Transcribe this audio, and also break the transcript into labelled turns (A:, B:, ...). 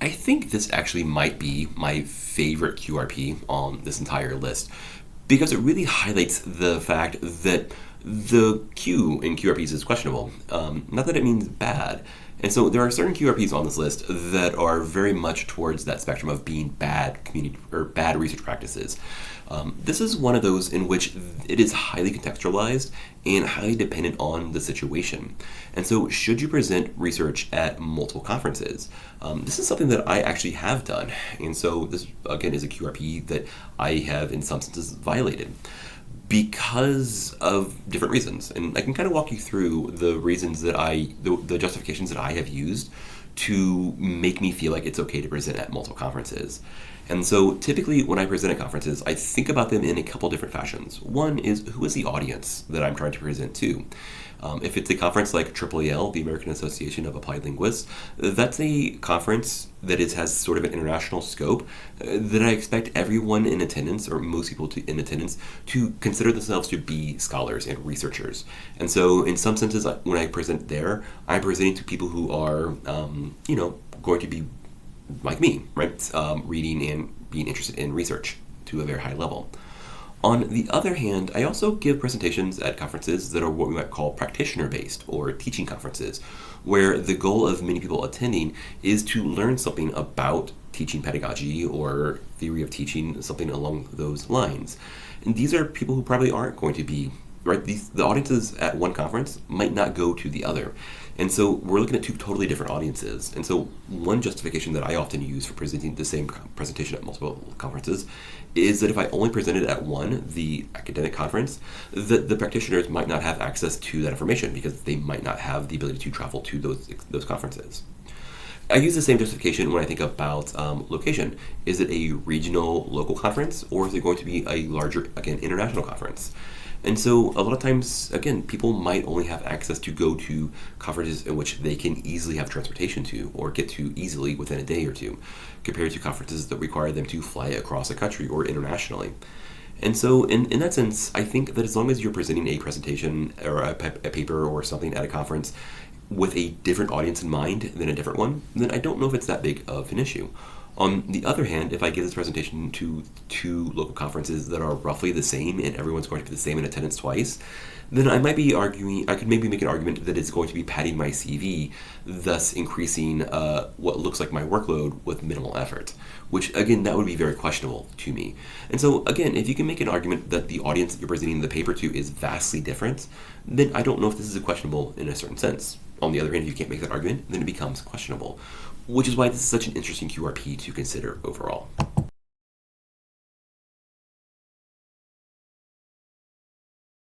A: I think this actually might be my favorite QRP on this entire list because it really highlights the fact that the Q in QRPs is questionable. Not that it means bad. And so there are certain QRPs on this list that are very much towards that spectrum of being bad community or bad research practices. This is one of those in which it is highly contextualized and highly dependent on the situation. And so should you present research at multiple conferences? This is something that I actually have done. And so this, again, is a QRP that I have in some senses violated because of different reasons. And I can kind of walk you through the reasons that the justifications that I have used to make me feel like it's okay to present at multiple conferences. And so typically when I present at conferences, I think about them in a couple different fashions. One is, who is the audience that I'm trying to present to? If it's a conference like AAAL, the American Association of Applied Linguists, that's a conference that has sort of an international scope that I expect everyone in attendance, or most people in attendance, to consider themselves to be scholars and researchers. And so in some senses, when I present there, I'm presenting to people who are, going to be like me, right? Reading and being interested in research to a very high level. On the other hand, I also give presentations at conferences that are what we might call practitioner-based or teaching conferences, where the goal of many people attending is to learn something about teaching pedagogy or theory of teaching, something along those lines. And these are people who probably aren't going to be, right? The audiences at one conference might not go to the other. And so we're looking at two totally different audiences. And so one justification that I often use for presenting the same presentation at multiple conferences is that if I only presented at one, the academic conference, the practitioners might not have access to that information because they might not have the ability to travel to those conferences. I use the same justification when I think about location. Is it a regional, local conference, or is it going to be a larger, again, international conference? And so a lot of times, again, people might only have access to go to conferences in which they can easily have transportation to or get to easily within a day or two, compared to conferences that require them to fly across the country or internationally. And so in that sense, I think that as long as you're presenting a presentation or a paper or something at a conference with a different audience in mind than a different one, then I don't know if it's that big of an issue. On the other hand, if I give this presentation to two local conferences that are roughly the same and everyone's going to be the same in attendance twice, then I could maybe make an argument that it's going to be padding my CV, thus increasing what looks like my workload with minimal effort, which again, that would be very questionable to me. And so again, if you can make an argument that the audience that you're presenting the paper to is vastly different, then I don't know if this is questionable in a certain sense. On the other hand, if you can't make that argument, then it becomes questionable, which is why this is such an interesting QRP to consider overall.